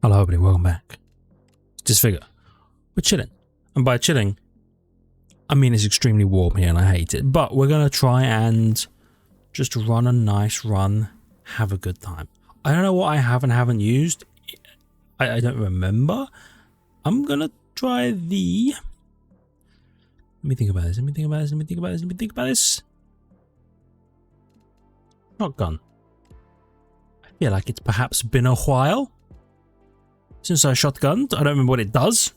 Hello everybody, welcome back. Disfigure. We're chilling. And by chilling, I mean it's extremely warm here and I hate it. But we're going to try and just run a nice run, have a good time. I don't know what I have and haven't used. I don't remember. I'm going to try the... Let me think about this. Shotgun. I feel like it's perhaps been a while since I shotgunned. I don't remember what it does.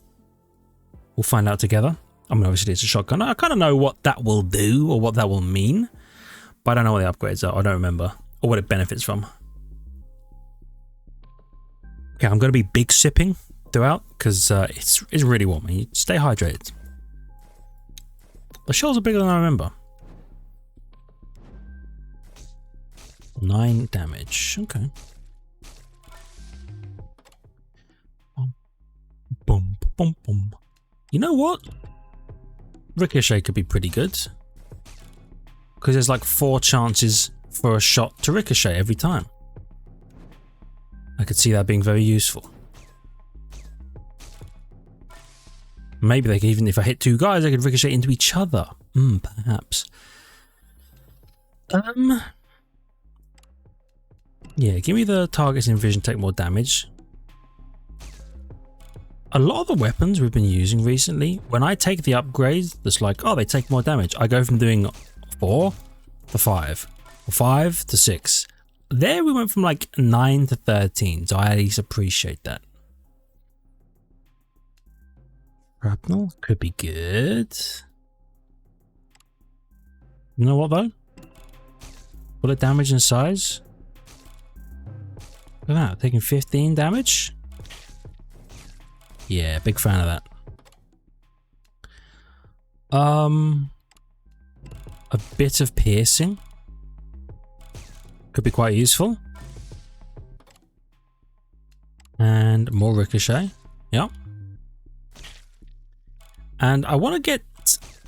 We'll find out together. I mean, obviously it's a shotgun. I kind of know what that will do or what that will mean, but I don't know what the upgrades are. I don't remember or what it benefits from. Okay, I'm going to be big sipping throughout because it's really warm. You stay hydrated. The shells are bigger than I remember. 9 damage. Okay. Boom, boom, boom. You know what? Ricochet could be pretty good. Because there's like 4 chances for a shot to ricochet every time. I could see that being very useful. Maybe they could, even if I hit 2 guys, they could ricochet into each other. Perhaps. Yeah, give me the targets in vision take more damage. A lot of the weapons we've been using recently, when I take the upgrades, that's like, oh, they take more damage. I go from doing 4 to 5, or 5 to 6. There we went from like 9 to 13, so I at least appreciate that. Shrapnel could be good. You know what though? Bullet damage and size. Look at that, taking 15 damage. Yeah, big fan of that. A bit of piercing could be quite useful. And more ricochet. Yep. And I want to get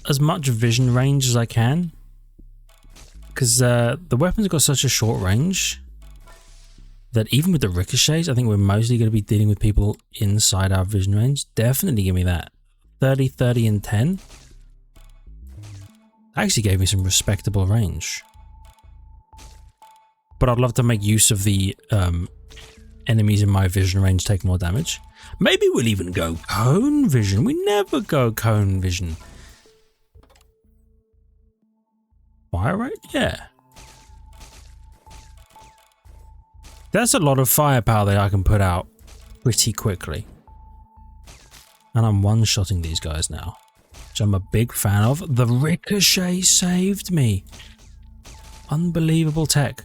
as much vision range as I can. Because the weapon's got such a short range that even with the ricochets, I think we're mostly going to be dealing with people inside our vision range. Definitely give me that. 30, 30, and 10. Actually gave me some respectable range. But I'd love to make use of the enemies in my vision range take more damage. Maybe we'll even go cone vision. We never go cone vision. Fire rate? Yeah. There's a lot of firepower that I can put out pretty quickly. And I'm one-shotting these guys now, which I'm a big fan of. The ricochet saved me. Unbelievable tech.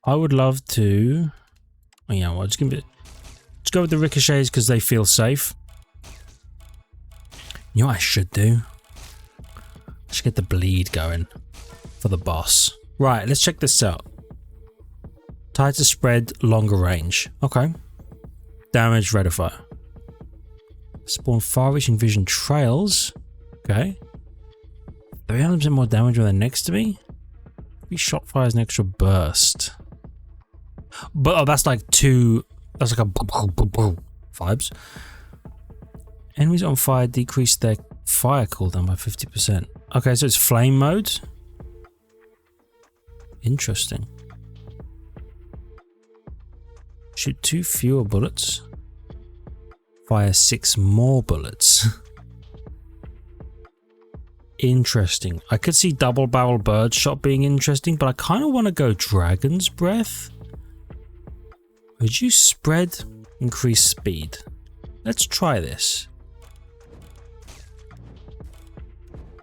I would love to... Oh yeah, well, just go with the ricochets because they feel safe. You know what I should do? I should get the bleed going for the boss. Right, let's check this out. Tighter spread, longer range. Okay. Damage, rate of fire. Spawn far-reaching vision trails. Okay. 300% more damage when they're next to me. Every shot fires an extra burst. But oh, that's like 2. That's like a vibes. Enemies on fire decrease their fire cooldown by 50%. Okay, so it's flame mode. Interesting. Shoot 2 fewer bullets. Fire 6 more bullets. Interesting. I could see double barrel bird shot being interesting, but I kind of want to go dragon's breath. Reduce spread, increase speed. Let's try this.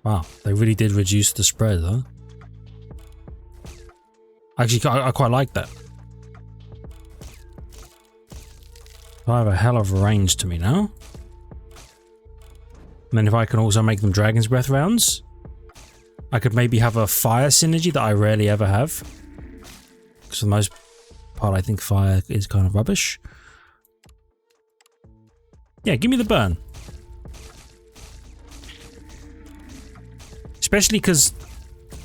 Wow, they really did reduce the spread, huh? Actually, I quite like that. I have a hell of a range to me now. And then if I can also make them Dragon's Breath rounds, I could maybe have a fire synergy that I rarely ever have. Because for the most part, I think fire is kind of rubbish. Yeah, give me the burn. Especially because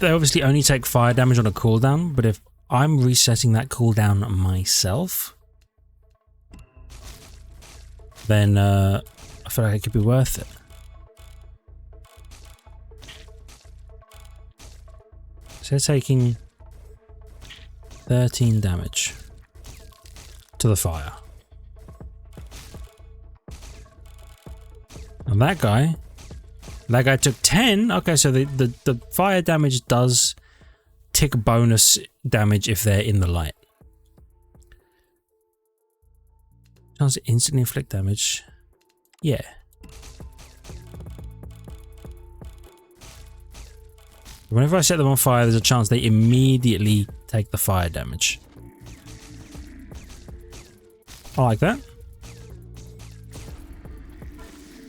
they obviously only take fire damage on a cooldown, but if I'm resetting that cooldown myself, then I feel like it could be worth it. So they're taking 13 damage to the fire. And that guy took 10. Okay, so the fire damage does tick bonus damage if they're in the light. Chance to instantly inflict damage. Yeah. Whenever I set them on fire, there's a chance they immediately take the fire damage. I like that.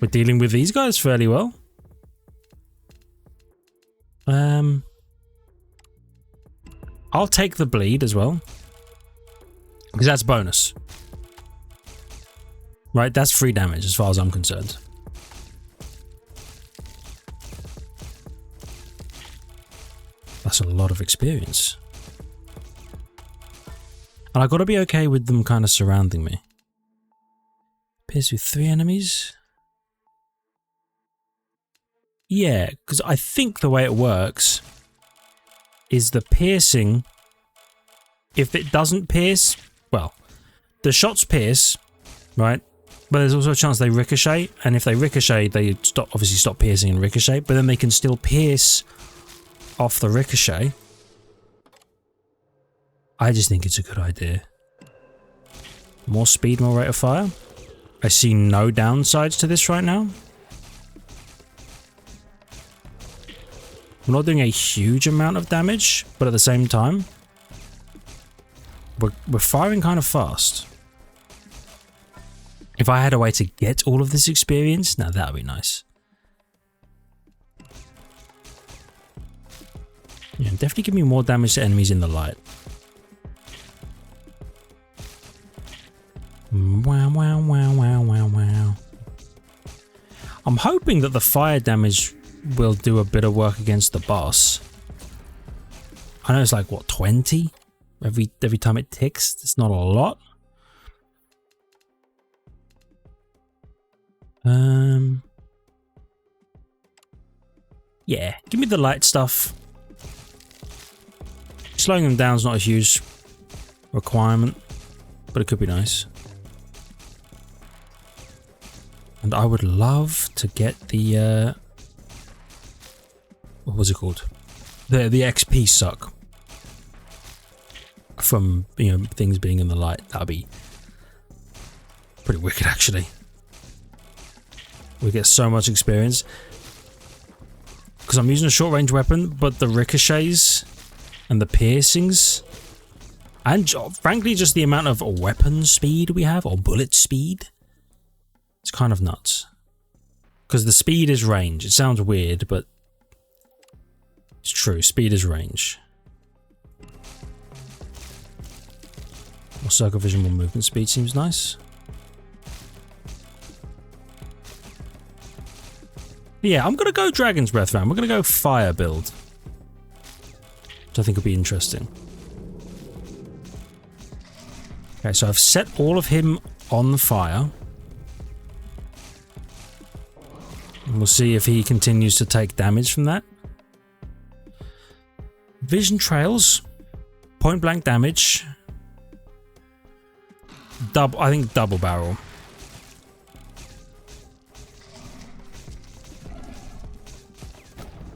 We're dealing with these guys fairly well. I'll take the bleed as well, because that's bonus. Right, that's free damage as far as I'm concerned. That's a lot of experience. And I gotta be okay with them kind of surrounding me. Pierce through 3 enemies? Yeah, because I think the way it works is the piercing, if it doesn't pierce, well, the shots pierce, right? But there's also a chance they ricochet, and if they ricochet, they obviously stop piercing and ricochet, but then they can still pierce off the ricochet. I just think it's a good idea. More speed, more rate of fire. I see no downsides to this right now. We're not doing a huge amount of damage, but at the same time, we're firing kind of fast. If I had a way to get all of this experience, now that would be nice. Yeah, definitely give me more damage to enemies in the light. Wow, wow, wow, wow, wow, wow. I'm hoping that the fire damage will do a bit of work against the boss. I know it's like, what, 20? Every time it ticks? It's not a lot. Yeah, give me the light stuff. Slowing them down is not a huge requirement, but it could be nice. And I would love to get the what was it called? The XP suck from, you know, things being in the light. That'd be pretty wicked, actually. We get so much experience because I'm using a short range weapon, but the ricochets and the piercings, and frankly just the amount of weapon speed we have, or bullet speed, it's kind of nuts. Because the speed is range. It sounds weird, but it's true. Speed is range. More circle vision, more movement speed seems nice. Yeah, I'm going to go Dragon's Breath round. We're going to go fire build, which I think will be interesting. Okay, so I've set all of him on fire. And we'll see if he continues to take damage from that. Vision trails, point blank damage. I think double barrel.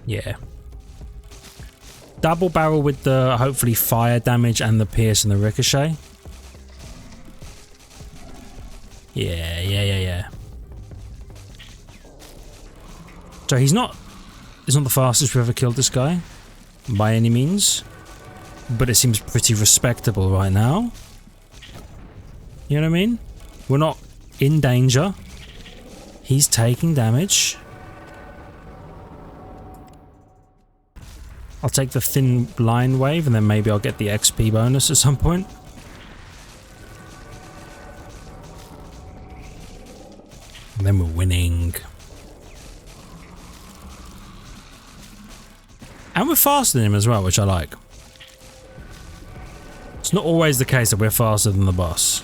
Yeah. Double barrel with the hopefully fire damage and the pierce and the ricochet. Yeah. So it's not the fastest we've ever killed this guy, by any means, but it seems pretty respectable right now. You know what I mean? We're not in danger. He's taking damage. I'll take the thin line wave and then maybe I'll get the XP bonus at some point. And then we're winning. And we're faster than him as well, which I like. It's not always the case that we're faster than the boss.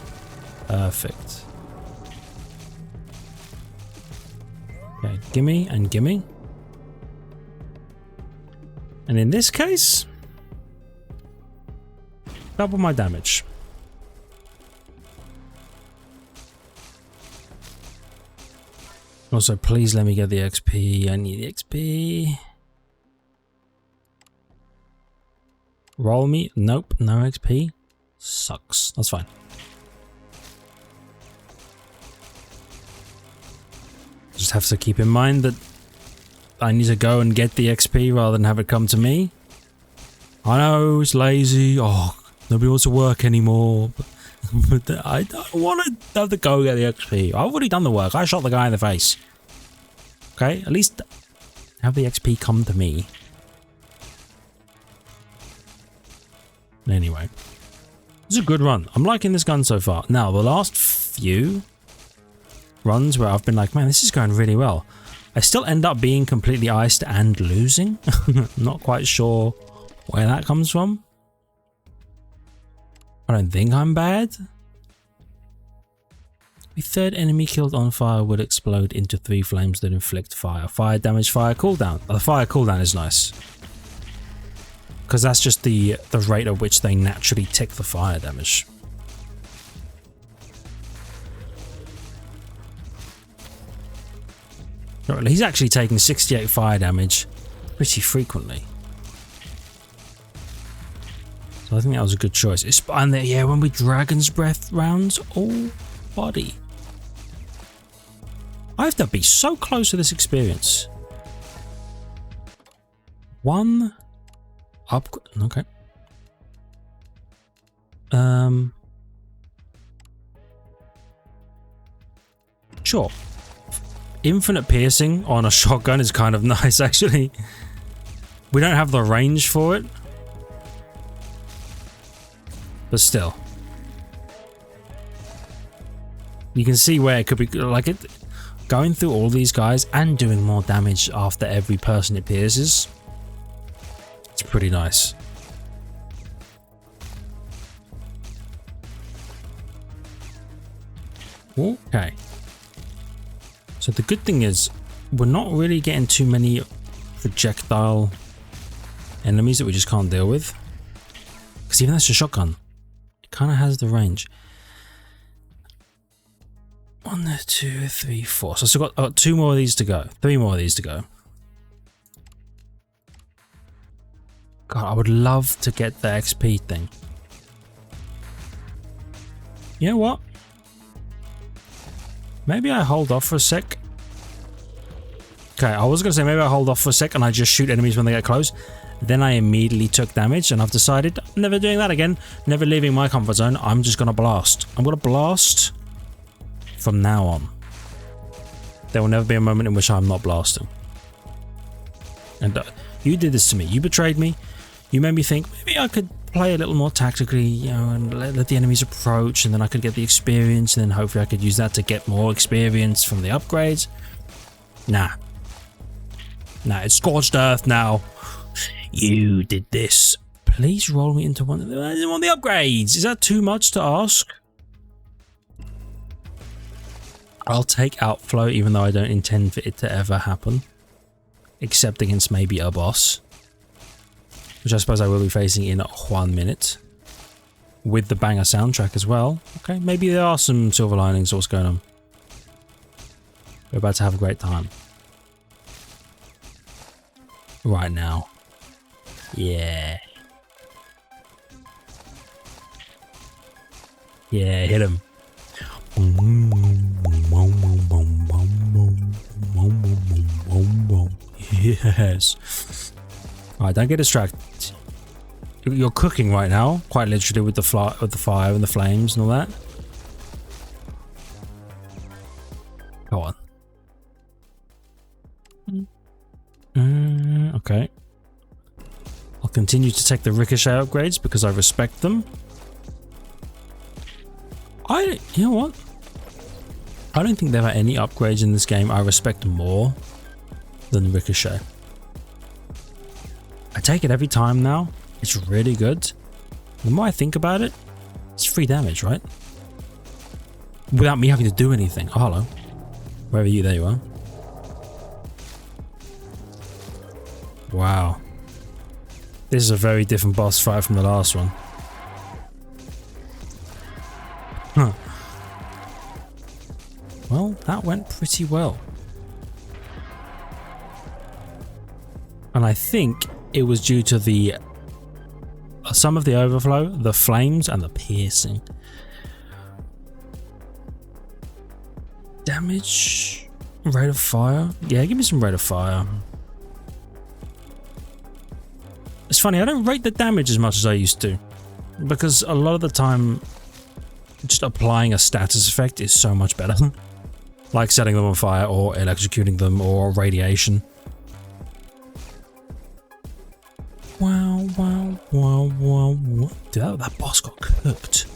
Perfect. Okay, gimme and gimme. And in this case, double my damage. Also, please let me get the XP. I need the XP. Roll me. Nope, no XP. Sucks. That's fine. Just have to keep in mind that I need to go and get the XP rather than have it come to me. I know it's lazy. Oh, nobody wants to work anymore. But I don't want to have to go get the XP. I've already done the work. I shot the guy in the face. Okay, at least have the XP come to me. Anyway, it's a good run. I'm liking this gun so far. Now, the last few runs where I've been like, man, this is going really well. I still end up being completely iced and losing. Not quite sure where that comes from. I don't think I'm bad. The third enemy killed on fire would explode into 3 flames that inflict fire. Fire damage, fire cooldown. The fire cooldown is nice. Because that's just the rate at which they naturally tick the fire damage. He's actually taking 68 fire damage pretty frequently. So I think that was a good choice. And yeah, when we Dragon's Breath rounds, oh, buddy. I have to be so close to this experience. One upgrade. Okay. Sure. Infinite piercing on a shotgun is kind of nice, actually. We don't have the range for it. But still. You can see where it could be, like, it going through all these guys and doing more damage after every person it pierces. It's pretty nice. Okay. So the good thing is, we're not really getting too many projectile enemies that we just can't deal with. Because even that's a shotgun. It kind of has the range. 1, 2, 3, 4. So I've got 2 more of these to go. 3 more of these to go. God, I would love to get the XP thing. You know what? Maybe I hold off for a sec. Okay, I was going to say maybe I hold off for a sec and I just shoot enemies when they get close. Then I immediately took damage and I've decided I'm never doing that again. Never leaving my comfort zone. I'm just going to blast. I'm going to blast from now on. There will never be a moment in which I'm not blasting. And you did this to me. You betrayed me. You made me think maybe I could play a little more tactically, you know, and let the enemies approach, and then I could get the experience, and then hopefully I could use that to get more experience from the upgrades. Nah. Nah, it's scorched earth now. You did this. Please roll me into one of the upgrades. Is that too much to ask? I'll take Outflow, even though I don't intend for it to ever happen. Except against maybe a boss. Which I suppose I will be facing in 1 minute. With the banger soundtrack as well. Okay, maybe there are some silver linings to what's going on. We're about to have a great time. Right now. Yeah. Yeah, hit him. Yes. Alright, don't get distracted. You're cooking right now, quite literally, with the fire and the flames and all that. Go on. Okay. I'll continue to take the ricochet upgrades because I respect them. You know what? I don't think there are any upgrades in this game I respect more than ricochet. I take it every time now. It's really good. The more I think about it, it's free damage, right? Without me having to do anything. Oh, hello. Where are you? There you are. Wow. This is a very different boss fight from the last one. Huh. Well, that went pretty well. And I think it was due to the some of the overflow, the flames, and the piercing. Damage? Rate of fire? Yeah, give me some rate of fire. It's funny, I don't rate the damage as much as I used to. Because a lot of the time, just applying a status effect is so much better. Like setting them on fire, or electrocuting them, or radiation. Wow, wow, wow, wow, wow. Dude, that boss got cooked.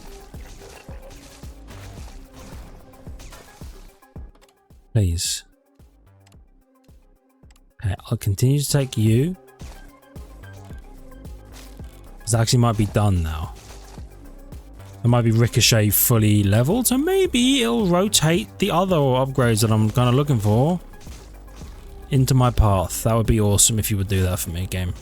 Please. Okay, I'll continue to take you. This actually might be done now. It might be Ricochet fully leveled, so maybe it'll rotate the other upgrades that I'm kind of looking for into my path. That would be awesome if you would do that for me, game.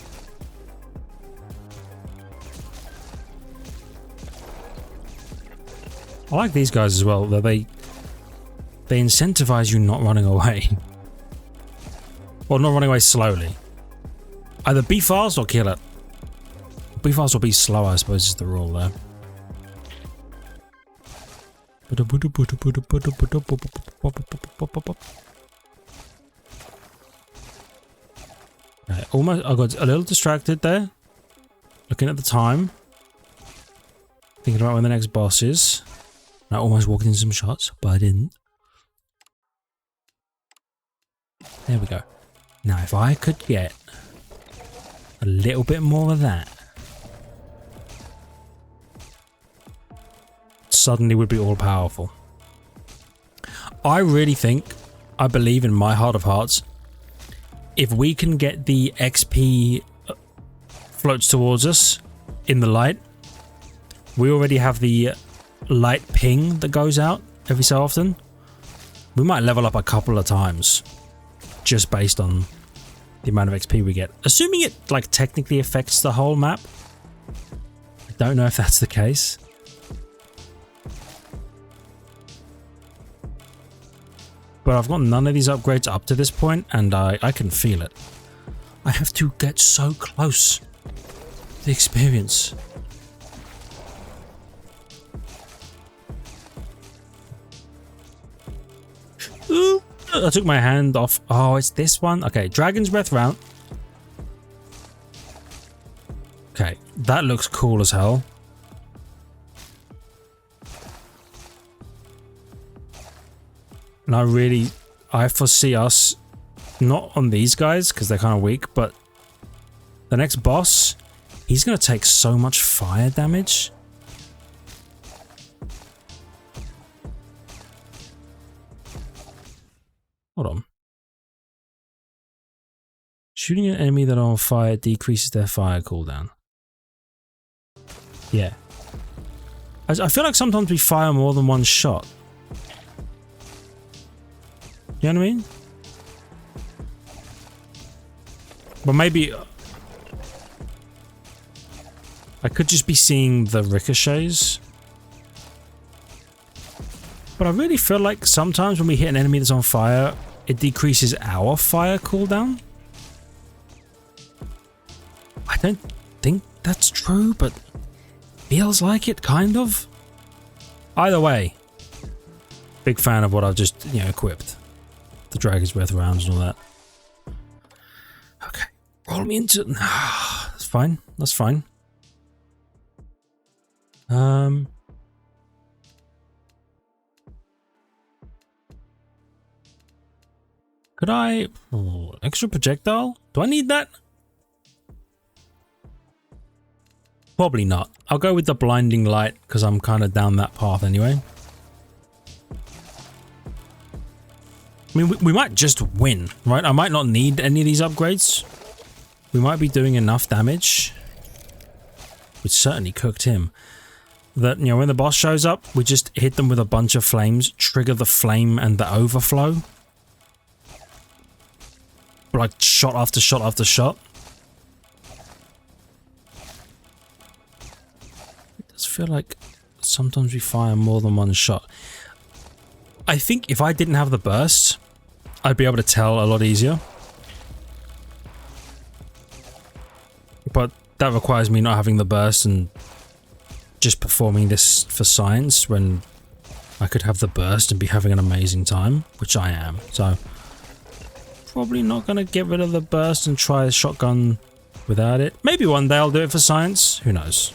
I like these guys as well, though they incentivize you not running away. Or not running away slowly. Either be fast or kill it. Be fast or be slow, I suppose, is the rule there. Right, almost, I got a little distracted there. Looking at the time. Thinking about when the next boss is. I almost walked in some shots, but I didn't. There we go. Now, if I could get a little bit more of that, suddenly would be all powerful. I really think, I believe in my heart of hearts, if we can get the XP floats towards us in the light, we already have the light ping that goes out every so often. We might level up a couple of times just based on the amount of XP we get. Assuming it like technically affects the whole map. I don't know if that's the case. But I've got none of these upgrades up to this point, and I can feel it. I have to get so close to the experience. Ooh, I took my hand off. Oh, it's this one? Okay, Dragon's Breath round. Okay, that looks cool as hell. And I foresee us not on these guys because they're kind of weak, but the next boss, he's going to take so much fire damage. Hold on. Shooting an enemy that are on fire decreases their fire cooldown. Yeah. I feel like sometimes we fire more than one shot. You know what I mean? But maybe I could just be seeing the ricochets. But I really feel like sometimes when we hit an enemy that's on fire, it decreases our fire cooldown. I don't think that's true, but feels like it, kind of. Either way, big fan of what I've just, equipped. The Dragon's Breath rounds and all that. Okay, roll me into it. That's fine. That's fine. Could I... extra projectile? Do I need that? Probably not. I'll go with the blinding light because I'm kind of down that path anyway. I mean, we might just win, right? I might not need any of these upgrades. We might be doing enough damage which certainly cooked him. That, you know, when the boss shows up, we just hit them with a bunch of flames, trigger the flame and the overflow. Like shot after shot after shot. It does feel like sometimes we fire more than one shot. I think if I didn't have the burst, I'd be able to tell a lot easier. But that requires me not having the burst and just performing this for science when I could have the burst and be having an amazing time, which I am. So probably not going to get rid of the burst and try a shotgun without it. Maybe one day I'll do it for science. Who knows?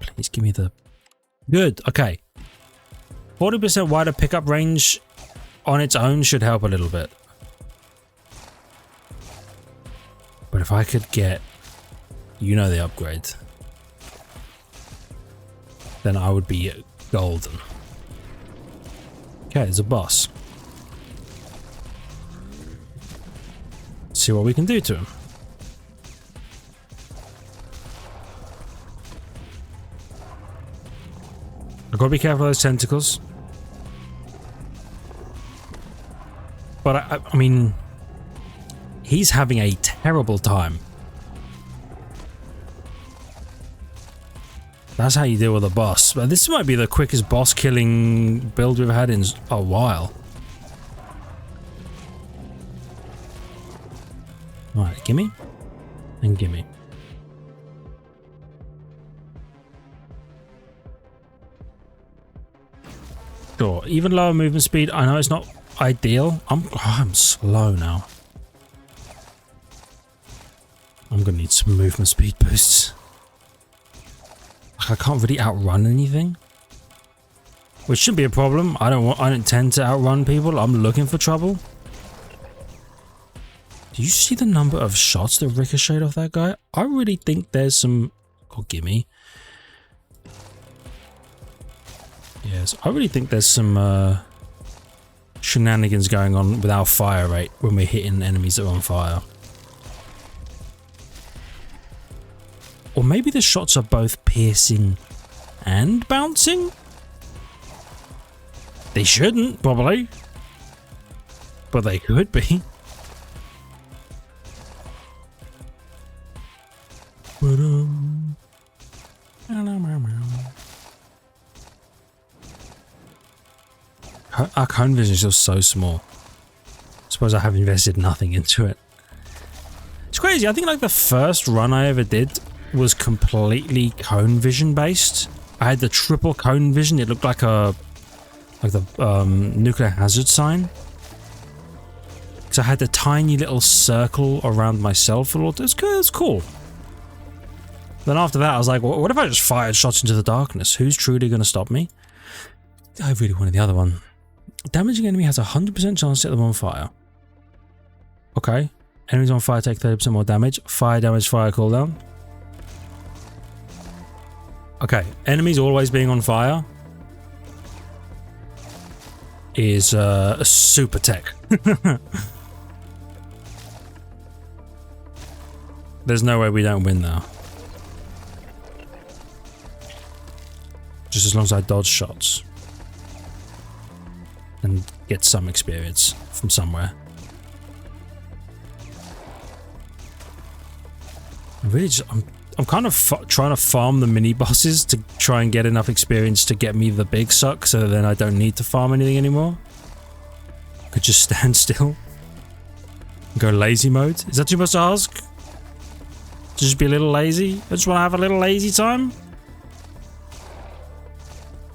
Please give me the... Good. Okay. 40% wider pickup range on its own should help a little bit. But if I could get, you know, the upgrade, then I would be golden. Okay, there's a boss. See what we can do to him. I've got to be careful of those tentacles. But I mean, he's having a terrible time. That's how you deal with a boss. But this might be the quickest boss killing build we've had in a while. Alright, gimme. And gimme. Sure, even lower movement speed. I know it's not ideal. I'm slow now. I'm gonna need some movement speed boosts. I can't really outrun anything, which shouldn't be a problem. I don't tend to outrun people. I'm looking for trouble. Do you see the number of shots that ricocheted off that guy? I really think there's some... Oh, gimme. Yes, I really think there's some shenanigans going on with our fire rate when we're hitting enemies that are on fire. Or maybe the shots are both piercing and bouncing? They shouldn't, probably. But they could be. Our cone vision is just so small. I suppose I have invested nothing into it. It's crazy. I think like the first run I ever did was completely cone vision based. I had the triple cone vision. It looked like the nuclear hazard sign. So I had the tiny little circle around myself. It's cool. Then after that, I was like, well, what if I just fired shots into the darkness? Who's truly going to stop me? I really wanted the other one. Damaging enemy has a 100% chance to set them on fire. Okay. Enemies on fire take 30% more damage. Fire damage, fire cooldown. Okay. Enemies always being on fire is a super tech. There's no way we don't win though. Just as long as I dodge shots and get some experience from somewhere. I'm kind of trying to farm the mini bosses to try and get enough experience to get me the big suck, so then I don't need to farm anything anymore. I could just stand still. Go lazy mode. Is that too much to ask? Just be a little lazy? I just want to have a little lazy time?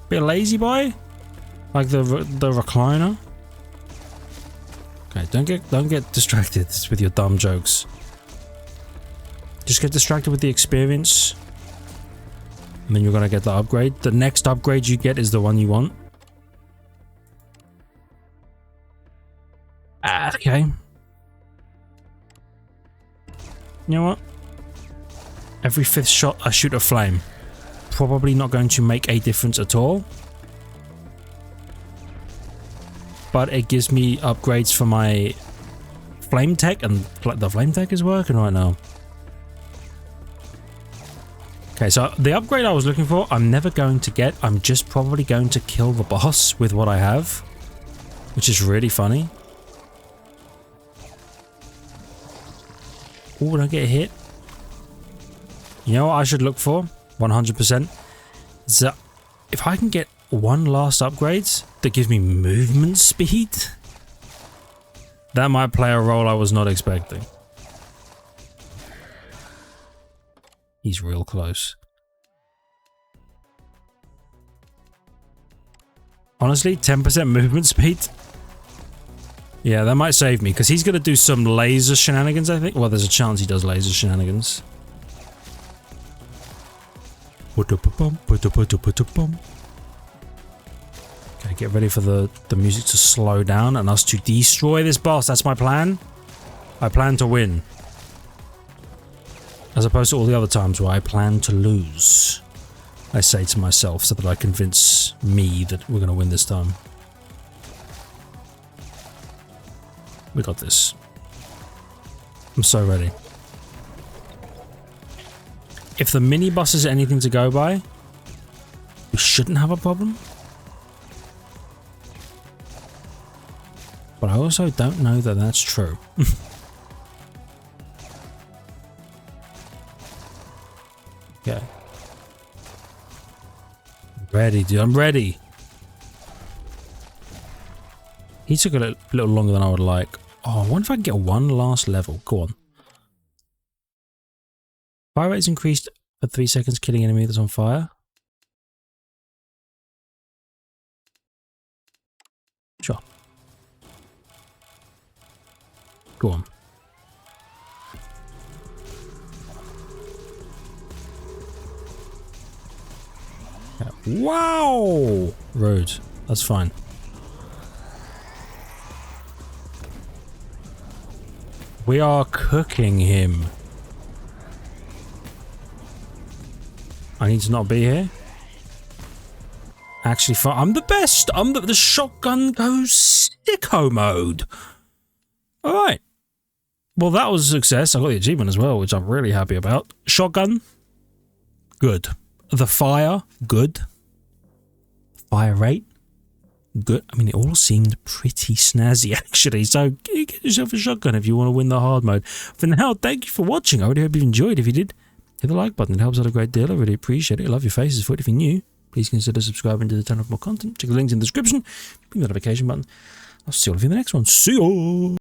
Be a lazy boy? Like the recliner? Okay, don't get distracted with your dumb jokes. Just get distracted with the experience. And then you're gonna get the upgrade. The next upgrade you get is the one you want. Okay. You know what? Every 5th shot I shoot a flame. Probably not going to make a difference at all. But it gives me upgrades for my flame tech, and the flame tech is working right now. Okay, so the upgrade I was looking for, I'm never going to get. I'm just probably going to kill the boss with what I have, which is really funny. Oh, don't get hit. You know what I should look for? 100%. Is that if I can get one last upgrade that gives me movement speed, that might play a role I was not expecting. He's real close. Honestly, 10% movement speed. Yeah, that might save me, because he's going to do some laser shenanigans, I think. Well, there's a chance he does laser shenanigans. Okay, get ready for the music to slow down and us to destroy this boss. That's my plan. I plan to win. As opposed to all the other times where I plan to lose. I say to myself so that I convince me that we're going to win this time. We got this. I'm so ready. If the mini boss is anything to go by, we shouldn't have a problem. But I also don't know that that's true. Okay. Ready, dude. I'm ready. He took a little longer than I would like. Oh, I wonder if I can get one last level. Go on. Fire rate is increased for 3 seconds, killing enemy that's on fire. Sure. Go on. Wow! Rude. That's fine. We are cooking him. I need to not be here. Actually, I'm the best. The shotgun goes sicko mode. Alright. Well, that was a success. I got the achievement as well, which I'm really happy about. Shotgun. Good. The fire. Good. Fire rate. Good. I mean, it all seemed pretty snazzy, actually. So, get yourself a shotgun if you want to win the hard mode. For now, thank you for watching. I really hope you enjoyed. If you did, hit the like button. It helps out a great deal. I really appreciate it. I love your faces for it. If you're new, please consider subscribing to the channel for more content. Check the links in the description. Click the notification button. I'll see all of you in the next one. See you!